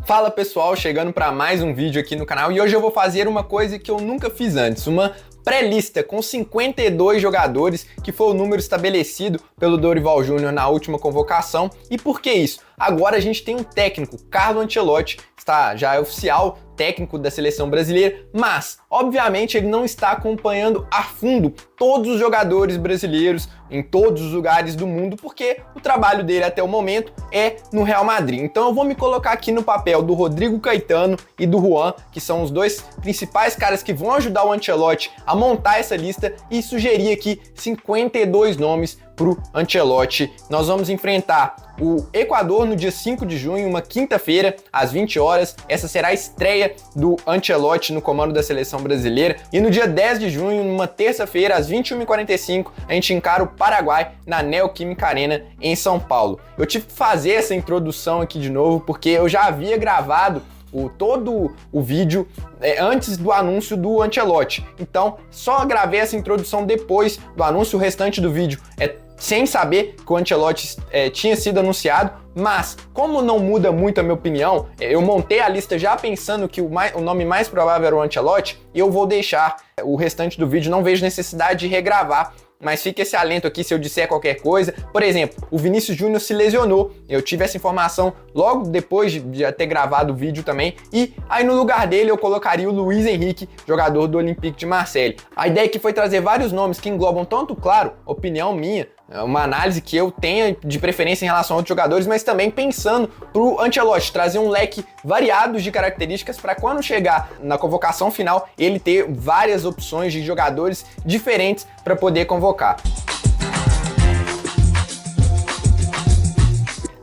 Fala pessoal, chegando para mais um vídeo aqui no canal e hoje eu vou fazer uma coisa que eu nunca fiz antes, uma pré-lista com 52 jogadores, que foi o número estabelecido pelo Dorival Júnior na última convocação. E por que isso? Agora a gente tem um técnico, Carlo Ancelotti, já é oficial técnico da seleção brasileira, mas obviamente ele não está acompanhando a fundo todos os jogadores brasileiros em todos os lugares do mundo, porque o trabalho dele até o momento é no Real Madrid. Então eu vou me colocar aqui no papel do Rodrigo Caetano e do Juan, que são os dois principais caras que vão ajudar o Ancelotti a montar essa lista, e sugerir aqui 52 nomes pro Ancelotti. Nós vamos enfrentar o Equador no dia 5 de junho, uma quinta-feira, às 20 horas. Essa será a estreia do Ancelotti no comando da seleção brasileira. E no dia 10 de junho, numa terça-feira, às 21h45, a gente encara o Paraguai na Neoquímica Arena, em São Paulo. Eu tive que fazer essa introdução aqui de novo, porque eu já havia gravado todo o vídeo antes do anúncio do Ancelotti. Então, só gravei essa introdução depois do anúncio. O restante do vídeo é sem saber que o Ancelotti tinha sido anunciado, mas como não muda muito a minha opinião, eu montei a lista já pensando que o nome mais provável era o Ancelotti, e eu vou deixar o restante do vídeo, não vejo necessidade de regravar. Mas fica esse alento aqui se eu disser qualquer coisa. Por exemplo, o Vinícius Júnior se lesionou. Eu tive essa informação logo depois de ter gravado o vídeo também. E aí no lugar dele eu colocaria o Luiz Henrique, jogador do Olympique de Marseille. A ideia aqui foi trazer vários nomes que englobam tanto, claro, opinião minha, uma análise que eu tenha de preferência em relação a outros jogadores, mas também pensando pro Ancelotti trazer um leque variado de características para quando chegar na convocação final ele ter várias opções de jogadores diferentes para poder convocar.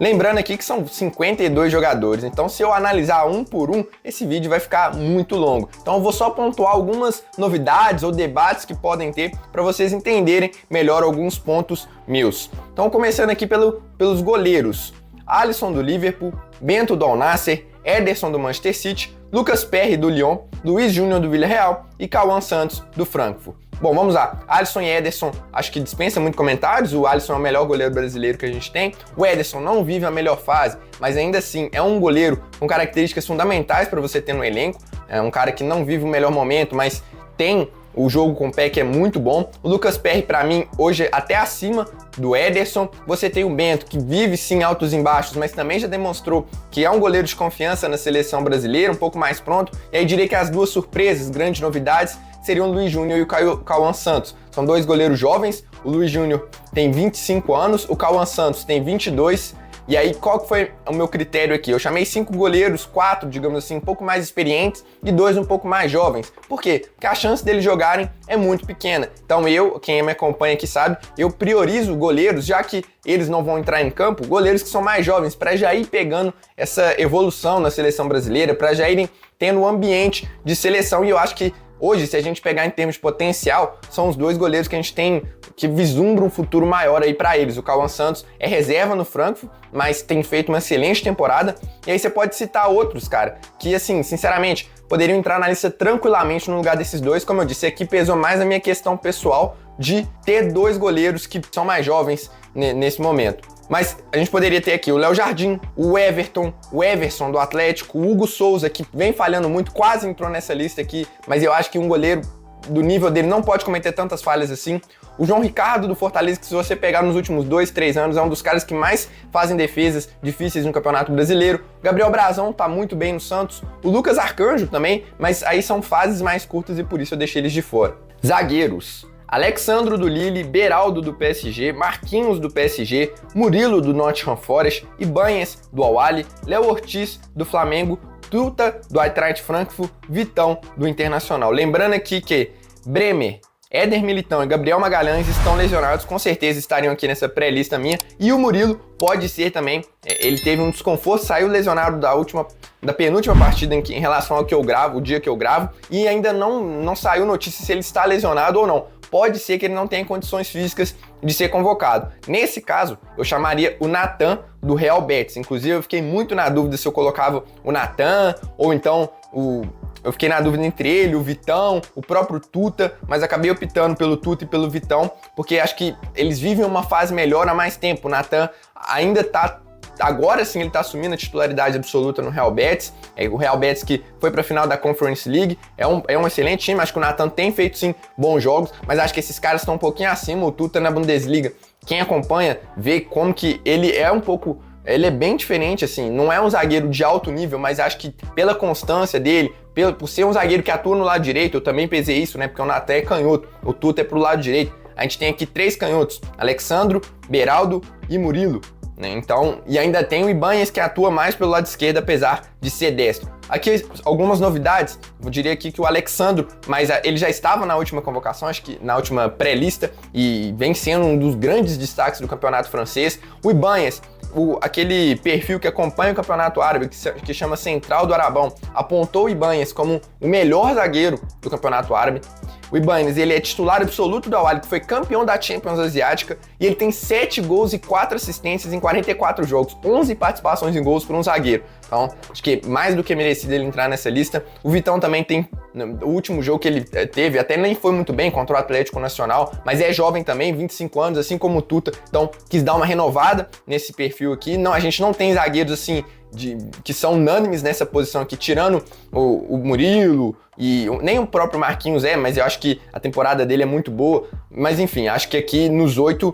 Lembrando aqui que são 52 jogadores, então se eu analisar um por um, esse vídeo vai ficar muito longo. Então eu vou só pontuar algumas novidades ou debates que podem ter para vocês entenderem melhor alguns pontos meus. Então começando aqui pelos goleiros. Alisson do Liverpool, Bento do Al Nassr, Ederson do Manchester City, Lucas Perry do Lyon, Luiz Júnior do Villarreal e Cauã Santos do Frankfurt. Bom, vamos lá. Alisson e Ederson, acho que dispensa muito comentários. O Alisson é o melhor goleiro brasileiro que a gente tem. O Ederson não vive a melhor fase, mas ainda assim é um goleiro com características fundamentais para você ter no elenco. É um cara que não vive o melhor momento, mas tem o jogo com o pé que é muito bom. O Lucas Perry, para mim, hoje até acima do Ederson. Você tem o Bento, que vive sim altos e baixos, mas também já demonstrou que é um goleiro de confiança na seleção brasileira, um pouco mais pronto. E aí diria que as duas surpresas, grandes novidades, seriam o Luiz Júnior e o Cauã Santos. São dois goleiros jovens. O Luiz Júnior tem 25 anos, o Cauã Santos tem 22. E aí, qual que foi o meu critério aqui? Eu chamei 5 goleiros, 4, digamos assim, um pouco mais experientes e 2 um pouco mais jovens. Por quê? Porque a chance deles jogarem é muito pequena. Então quem me acompanha aqui sabe, eu priorizo goleiros, já que eles não vão entrar em campo, goleiros que são mais jovens, para já ir pegando essa evolução na seleção brasileira, para já irem tendo um ambiente de seleção. E eu acho que hoje, se a gente pegar em termos de potencial, são os dois goleiros que a gente tem, que vislumbram um futuro maior aí para eles. O Cauã Santos é reserva no Frankfurt, mas tem feito uma excelente temporada. E aí você pode citar outros, cara, que assim, sinceramente, poderiam entrar na lista tranquilamente no lugar desses dois. Como eu disse, aqui pesou mais a minha questão pessoal de ter dois goleiros que são mais jovens nesse momento. Mas a gente poderia ter aqui o Léo Jardim, o Everton, o Everson do Atlético, o Hugo Souza, que vem falhando muito, quase entrou nessa lista aqui, mas eu acho que um goleiro do nível dele não pode cometer tantas falhas assim. O João Ricardo do Fortaleza, que se você pegar nos últimos 2, 3 anos, é um dos caras que mais fazem defesas difíceis no Campeonato Brasileiro. O Gabriel Brazão tá muito bem no Santos. O Lucas Arcanjo também, mas aí são fases mais curtas e por isso eu deixei eles de fora. Zagueiros. Alexandro do Lille, Beraldo do PSG, Marquinhos do PSG, Murilo do Nottingham Forest, Ibanez do Al-Ahly, Léo Ortiz do Flamengo, Tuta do Eintracht Frankfurt, Vitão do Internacional. Lembrando aqui que Bremer, Éder Militão e Gabriel Magalhães estão lesionados, com certeza estariam aqui nessa pré-lista minha, e o Murilo pode ser também. Ele teve um desconforto, saiu lesionado da penúltima partida em relação ao que eu gravo, o dia que eu gravo, e ainda não saiu notícia se ele está lesionado ou não. Pode ser que ele não tenha condições físicas de ser convocado. Nesse caso, eu chamaria o Natan do Real Betis. Inclusive, eu fiquei muito na dúvida se eu colocava o Natan ou então eu fiquei na dúvida entre ele, o Vitão, o próprio Tuta, mas acabei optando pelo Tuta e pelo Vitão, porque acho que eles vivem uma fase melhor há mais tempo. O Natan ainda tá agora sim ele tá assumindo a titularidade absoluta no Real Betis. O Real Betis que foi pra final da Conference League, é um excelente time, acho que o Nathan tem feito sim bons jogos, mas acho que esses caras estão um pouquinho acima. O Tuta na Bundesliga, quem acompanha vê como que ele é bem diferente, assim, não é um zagueiro de alto nível, mas acho que pela constância dele, por ser um zagueiro que atua no lado direito, eu também pesei isso, né, porque o Nathan é canhoto, o Tuta é pro lado direito. A gente tem aqui 3 canhotos, Alexandro, Beraldo e Murilo, né? Então, e ainda tem o Ibáñez que atua mais pelo lado esquerdo, apesar de ser destro. Aqui algumas novidades, eu diria aqui que o Alexandro, mas ele já estava na última convocação, acho que na última pré-lista, e vem sendo um dos grandes destaques do campeonato francês. O Ibáñez, aquele perfil que acompanha o campeonato árabe, que chama Central do Arabão, apontou o Ibáñez como o melhor zagueiro do campeonato árabe. O Ibáñez, ele é titular absoluto do Al-Ahly, que foi campeão da Champions Asiática, e ele tem 7 gols e 4 assistências em 44 jogos, 11 participações em gols por um zagueiro. Então, acho que mais do que merecido ele entrar nessa lista. O Vitão também tem, o último jogo que ele teve, até nem foi muito bem contra o Atlético Nacional, mas é jovem também, 25 anos, assim como o Tuta, então quis dar uma renovada nesse perfil aqui. Não, a gente não tem zagueiros assim, que são unânimes nessa posição aqui, tirando o Murilo e nem o próprio Marquinhos mas eu acho que a temporada dele é muito boa. Mas enfim, acho que aqui nos 8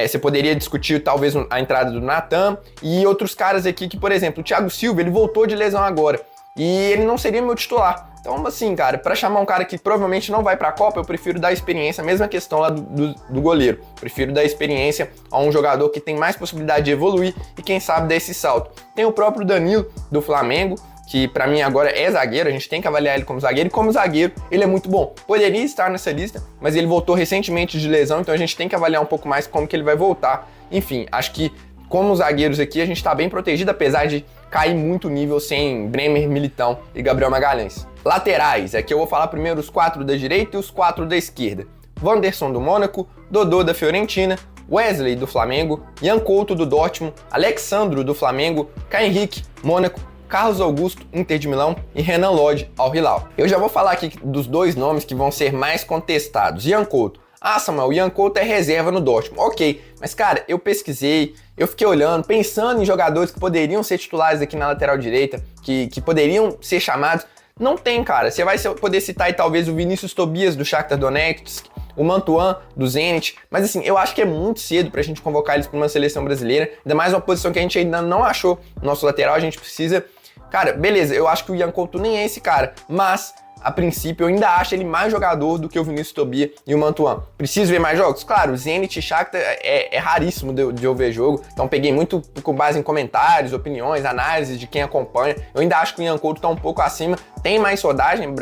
você poderia discutir talvez a entrada do Nathan e outros caras aqui que, por exemplo, o Thiago Silva, ele voltou de lesão agora e ele não seria meu titular. Então, assim, cara, para chamar um cara que provavelmente não vai pra Copa, eu prefiro dar experiência, mesma questão lá do goleiro. Prefiro dar experiência a um jogador que tem mais possibilidade de evoluir e quem sabe dar esse salto. Tem o próprio Danilo, do Flamengo, que pra mim agora é zagueiro, a gente tem que avaliar ele como zagueiro, e como zagueiro ele é muito bom. Poderia estar nessa lista, mas ele voltou recentemente de lesão, então a gente tem que avaliar um pouco mais como que ele vai voltar. Enfim, acho que como zagueiros aqui a gente tá bem protegido, apesar de cair muito o nível sem Bremer, Militão e Gabriel Magalhães. Laterais, aqui eu vou falar primeiro os 4 da direita e os 4 da esquerda. Wanderson do Mônaco, Dodô da Fiorentina, Wesley do Flamengo, Ian Couto do Dortmund, Alexandro do Flamengo, Caio Henrique, Mônaco, Carlos Augusto, Inter de Milão e Renan Lodge, Al Hilal. Eu já vou falar aqui dos 2 nomes que vão ser mais contestados. Ian Couto. Ah, Samuel, o Ian Couto é reserva no Dortmund. Ok, mas cara, eu pesquisei, eu fiquei olhando, pensando em jogadores que poderiam ser titulares aqui na lateral direita, que poderiam ser chamados. Não tem, cara. Você vai poder citar aí talvez o Vinícius Tobias do Shakhtar Donetsk, o Mantuan do Zenit, mas assim, eu acho que é muito cedo pra gente convocar eles pra uma seleção brasileira, ainda mais uma posição que a gente ainda não achou no nosso lateral, a gente precisa... Cara, beleza, eu acho que o Ian Couto nem é esse cara, mas a princípio eu ainda acho ele mais jogador do que o Vinícius Tobias e o Mantuan. Preciso ver mais jogos? Claro, o Zenit e Shakhtar é raríssimo de eu ver jogo, então peguei muito com base em comentários, opiniões, análises de quem acompanha. Eu ainda acho que o Ian Couto tá um pouco acima, tem mais rodagem,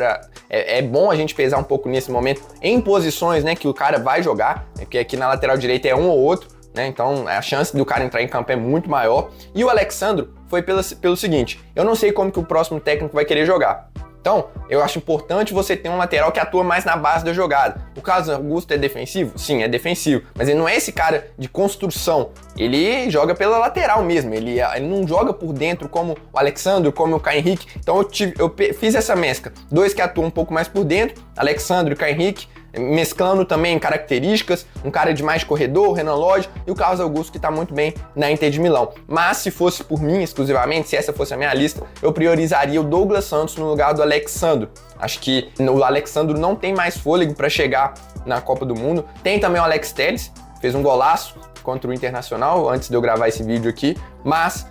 é bom a gente pesar um pouco nesse momento em posições, né, que o cara vai jogar, porque aqui na lateral direita é um ou outro, né, então a chance do cara entrar em campo é muito maior. E o Alexandro foi pelo seguinte, eu não sei como que o próximo técnico vai querer jogar. Então, eu acho importante você ter um lateral que atua mais na base da jogada. O Carlos Augusto é defensivo? Sim, é defensivo. Mas ele não é esse cara de construção. Ele joga pela lateral mesmo. Ele não joga por dentro como o Alexandro, como o Caio Henrique. Então eu fiz essa mescla. 2 que atuam um pouco mais por dentro, Alexandro e Caio Henrique, mesclando também características, um cara de mais corredor, Renan Lodge, e o Carlos Augusto que tá muito bem na Inter de Milão. Mas se fosse por mim exclusivamente, se essa fosse a minha lista, eu priorizaria o Douglas Santos no lugar do Alexandro. Acho que o Alexandro não tem mais fôlego para chegar na Copa do Mundo. Tem também o Alex Telles, fez um golaço contra o Internacional antes de eu gravar esse vídeo aqui, mas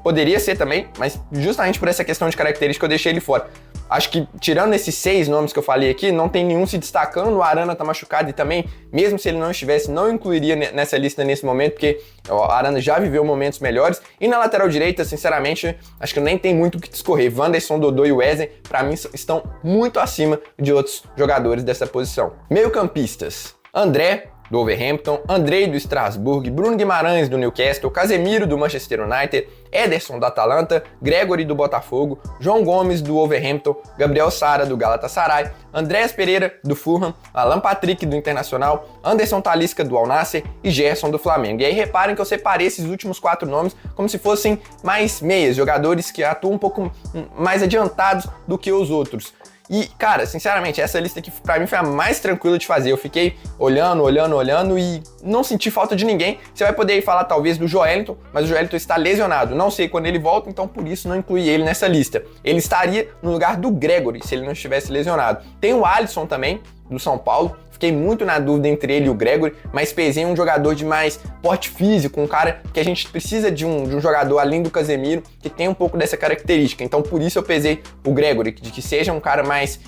poderia ser também, mas justamente por essa questão de característica eu deixei ele fora. Acho que, tirando esses 6 nomes que eu falei aqui, não tem nenhum se destacando. O Arana tá machucado e também, mesmo se ele não estivesse, não incluiria nessa lista nesse momento, porque o Arana já viveu momentos melhores. E na lateral direita, sinceramente, acho que nem tem muito o que discorrer. Wanderson, Dodô e Wesley, pra mim, estão muito acima de outros jogadores dessa posição. Meio-campistas: André, do Wolverhampton, Andrei do Strasbourg, Bruno Guimarães do Newcastle, Casemiro do Manchester United, Ederson do Atalanta, Gregory do Botafogo, João Gomes do Wolverhampton, Gabriel Sara do Galatasaray, Andreas Pereira do Fulham, Alan Patrick do Internacional, Anderson Talisca do Al Nassr e Gerson do Flamengo. E aí reparem que eu separei esses últimos 4 nomes como se fossem mais meias, jogadores que atuam um pouco mais adiantados do que os outros. E, cara, sinceramente, essa lista aqui pra mim foi a mais tranquila de fazer. Eu fiquei olhando e não senti falta de ninguém. Você vai poder falar talvez do Joelinton, mas o Joelinton está lesionado. Não sei quando ele volta, então por isso não incluí ele nessa lista. Ele estaria no lugar do Gregore, se ele não estivesse lesionado. Tem o Alisson também, do São Paulo. Fiquei muito na dúvida entre ele e o Gregore, mas pesei um jogador de mais porte físico, um cara que a gente precisa de um jogador além do Casemiro, que tem um pouco dessa característica. Então por isso eu pesei o Gregore, de que seja um cara mais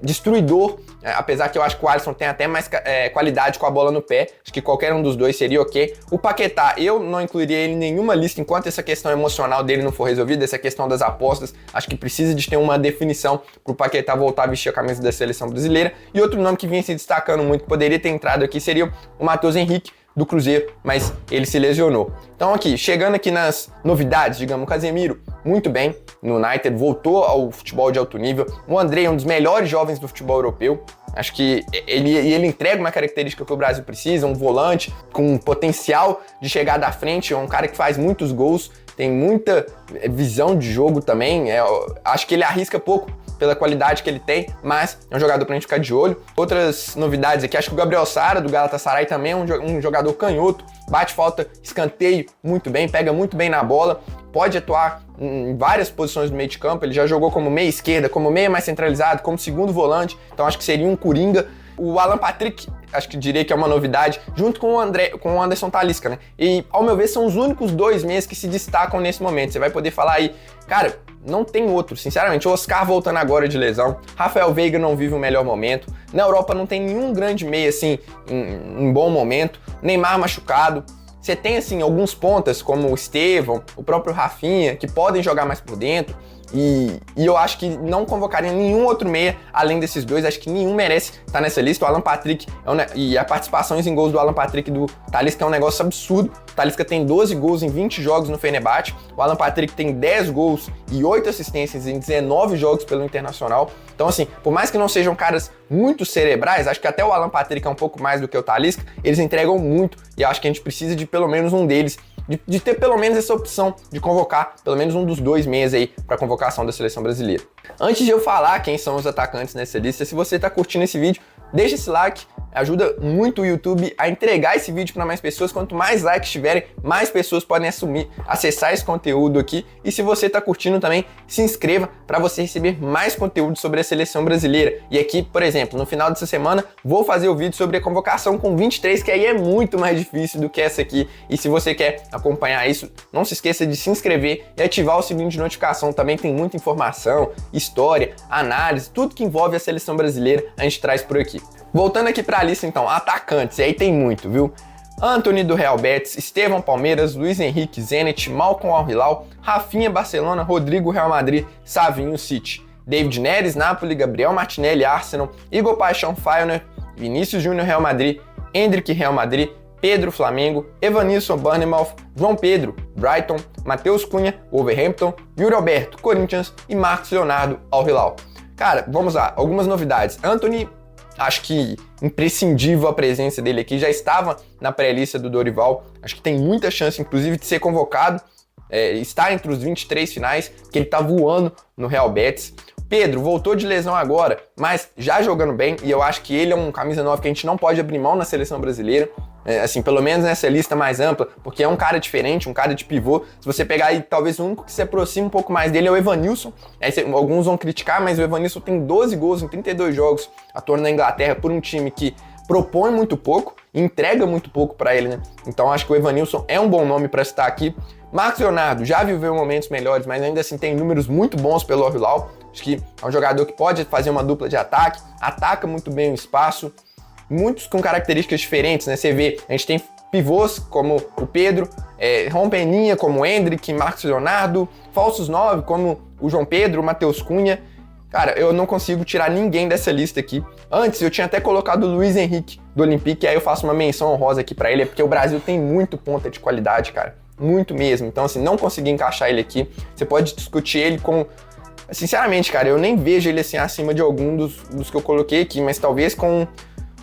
destruidor, apesar que eu acho que o Alisson tem até mais qualidade com a bola no pé. Acho que qualquer um dos dois seria ok. O Paquetá, eu não incluiria ele em nenhuma lista enquanto essa questão emocional dele não for resolvida, essa questão das apostas. Acho que precisa de ter uma definição pro Paquetá voltar a vestir a camisa da seleção brasileira. E outro nome que vinha se destacando muito, que poderia ter entrado aqui, seria o Matheus Henrique, do Cruzeiro, mas ele se lesionou. Então aqui, chegando aqui nas novidades, digamos, o Casemiro, muito bem no United, voltou ao futebol de alto nível. O André é um dos melhores jovens do futebol europeu. Acho que ele entrega uma característica que o Brasil precisa, um volante com potencial de chegada à frente, um cara que faz muitos gols, tem muita visão de jogo também. Acho que ele arrisca pouco pela qualidade que ele tem, mas é um jogador pra gente ficar de olho. Outras novidades aqui, acho que o Gabriel Sara, do Galatasaray, também é um jogador canhoto, bate falta, escanteio muito bem, pega muito bem na bola, pode atuar em várias posições do meio de campo. Ele já jogou como meia esquerda, como meia mais centralizado, como segundo volante, então acho que seria um coringa. O Alan Patrick, acho que diria que é uma novidade, junto com o Anderson Talisca, né? E, ao meu ver, são os únicos dois meias que se destacam nesse momento. Você vai poder falar aí, cara, não tem outro, sinceramente. O Oscar voltando agora de lesão, Rafael Veiga não vive o melhor momento, na Europa não tem nenhum grande meia, assim, em bom momento, Neymar machucado. Você tem, assim, alguns pontas, como o Estevão, o próprio Rafinha, que podem jogar mais por dentro, e eu acho que não convocaria nenhum outro meia além desses dois. Acho que nenhum merece estar nessa lista. O Alan Patrick, e a participações em gols do Alan Patrick e do Talisca é um negócio absurdo. O Talisca tem 12 gols em 20 jogos no Fenerbahçe, o Alan Patrick tem 10 gols e 8 assistências em 19 jogos pelo Internacional. Então, assim, por mais que não sejam caras muito cerebrais, acho que até o Alan Patrick é um pouco mais do que o Talisca, eles entregam muito, e acho que a gente precisa de pelo menos um deles, de ter pelo menos essa opção de convocar pelo menos um dos dois meias aí para a convocação da seleção brasileira. Antes de eu falar quem são os atacantes nessa lista, se você está curtindo esse vídeo, deixa esse like, ajuda muito o YouTube a entregar esse vídeo para mais pessoas. Quanto mais likes tiverem, mais pessoas podem acessar esse conteúdo aqui. E se você está curtindo também, se inscreva para você receber mais conteúdo sobre a seleção brasileira. E aqui, por exemplo, no final dessa semana, vou fazer o vídeo sobre a convocação com 23, que aí é muito mais difícil do que essa aqui. E se você quer acompanhar isso, não se esqueça de se inscrever e ativar o sininho de notificação. Também tem muita informação, história, análise, tudo que envolve a seleção brasileira a gente traz por aqui. Voltando aqui para a lista, então, atacantes, e aí tem muito, viu? Antony do Real Betis, Estevão Palmeiras, Luiz Henrique Zenit, Malcom Al Hilal, Rafinha Barcelona, Rodrigo Real Madrid, Savinho City, David Neres Napoli, Gabriel Martinelli Arsenal, Igor Paixão Feyenoord, Vinícius Júnior Real Madrid, Endrick Real Madrid, Pedro Flamengo, Evanilson Bournemouth, João Pedro Brighton, Matheus Cunha Wolverhampton, Yuri Alberto Corinthians e Marcos Leonardo Al Hilal. Cara, vamos lá, algumas novidades. Antony, acho que imprescindível a presença dele aqui, já estava na pré-lista do Dorival, acho que tem muita chance, inclusive, de ser convocado, está entre os 23 finais, que ele está voando no Real Betis. Pedro voltou de lesão agora, mas já jogando bem, e eu acho que ele é um camisa 9 que a gente não pode abrir mão na seleção brasileira, assim, pelo menos nessa lista mais ampla, porque é um cara diferente, um cara de pivô. Se você pegar aí, talvez o único que se aproxima um pouco mais dele é o Evanilson. Alguns vão criticar, mas o Evanilson tem 12 gols em 32 jogos, atuando na Inglaterra por um time que propõe muito pouco, entrega muito pouco para ele, né? Então acho que o Evanilson é um bom nome para citar aqui. Marcos Leonardo já viveu momentos melhores, mas ainda assim tem números muito bons pelo Al Hilal. Acho que é um jogador que pode fazer uma dupla de ataque, ataca muito bem o espaço, muitos com características diferentes, né? Você vê, a gente tem pivôs como o Pedro, rompeninha como o Endrick, Marcos Leonardo, falsos 9 como o João Pedro, o Matheus Cunha. Cara, eu não consigo tirar ninguém dessa lista aqui. Antes eu tinha até colocado o Luiz Henrique do Olympique, aí eu faço uma menção honrosa aqui pra ele, porque o Brasil tem muito ponta de qualidade, cara. Muito mesmo. Então, assim, não consegui encaixar ele aqui. Você pode discutir ele com... Sinceramente, cara, eu nem vejo ele assim acima de algum dos que eu coloquei aqui, mas talvez com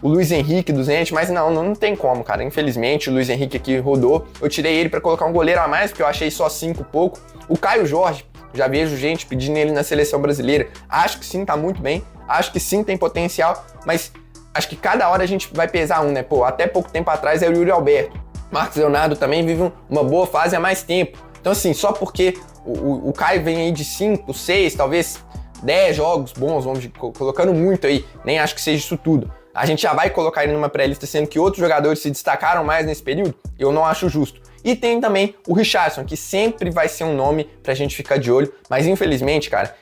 o Luiz Henrique do Zenit, mas não tem como, cara. Infelizmente, o Luiz Henrique aqui rodou. Eu tirei ele pra colocar um goleiro a mais, porque eu achei só 5 pouco. O Caio Jorge, já vejo gente pedindo ele na seleção brasileira. Acho que sim, tá muito bem, acho que sim tem potencial, mas acho que cada hora a gente vai pesar um, né? Pô, até pouco tempo atrás era o Yuri Alberto. Marcos Leonardo também vive uma boa fase há mais tempo. Então assim, só porque o Caio vem aí de 5, 6, talvez 10 jogos bons, vamos colocando muito aí, nem acho que seja isso tudo. A gente já vai colocar ele numa pré-lista, sendo que outros jogadores se destacaram mais nesse período? Eu não acho justo. E tem também o Richarlison, que sempre vai ser um nome pra gente ficar de olho, mas infelizmente, cara,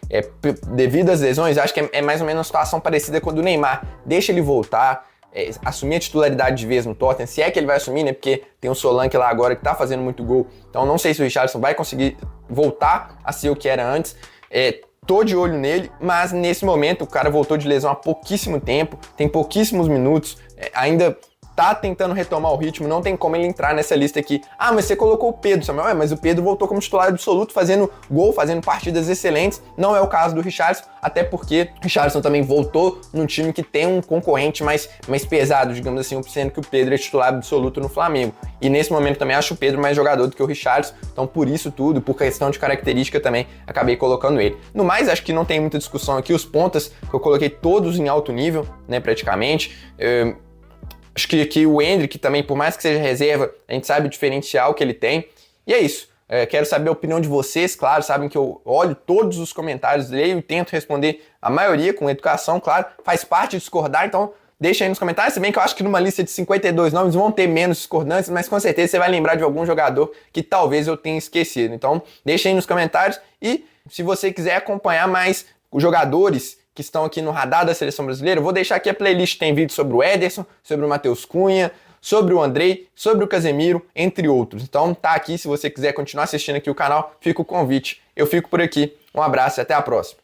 devido às lesões, acho que é mais ou menos uma situação parecida com a do Neymar. Deixa ele voltar, assumir a titularidade de vez no Tottenham, se é que ele vai assumir, né, porque tem o Solanke lá agora que tá fazendo muito gol, então não sei se o Richarlison vai conseguir voltar a ser o que era antes. Tô de olho nele, mas nesse momento o cara voltou de lesão há pouquíssimo tempo, tem pouquíssimos minutos, ainda tá tentando retomar o ritmo, não tem como ele entrar nessa lista aqui. Ah, mas você colocou o Pedro, Samuel. Mas o Pedro voltou como titular absoluto, fazendo gol, fazendo partidas excelentes. Não é o caso do Richarlison, até porque o Richarlison também voltou num time que tem um concorrente mais pesado, digamos assim, sendo que o Pedro é titular absoluto no Flamengo. E nesse momento também acho o Pedro mais jogador do que o Richarlison, então por isso tudo, por questão de característica também, acabei colocando ele. No mais, acho que não tem muita discussão aqui, os pontas que eu coloquei todos em alto nível, né, praticamente. Acho que o Endrick também, por mais que seja reserva, a gente sabe o diferencial que ele tem. E é isso. Quero saber a opinião de vocês, claro, sabem que eu olho todos os comentários, leio e tento responder a maioria com educação, claro. Faz parte discordar, então deixa aí nos comentários. Se bem que eu acho que numa lista de 52 nomes vão ter menos discordantes, mas com certeza você vai lembrar de algum jogador que talvez eu tenha esquecido. Então deixa aí nos comentários e se você quiser acompanhar mais os jogadores que estão aqui no radar da seleção brasileira, eu vou deixar aqui a playlist, tem vídeo sobre o Ederson, sobre o Matheus Cunha, sobre o Andrei, sobre o Casemiro, entre outros. Então tá aqui, se você quiser continuar assistindo aqui o canal, fica o convite. Eu fico por aqui, um abraço e até a próxima.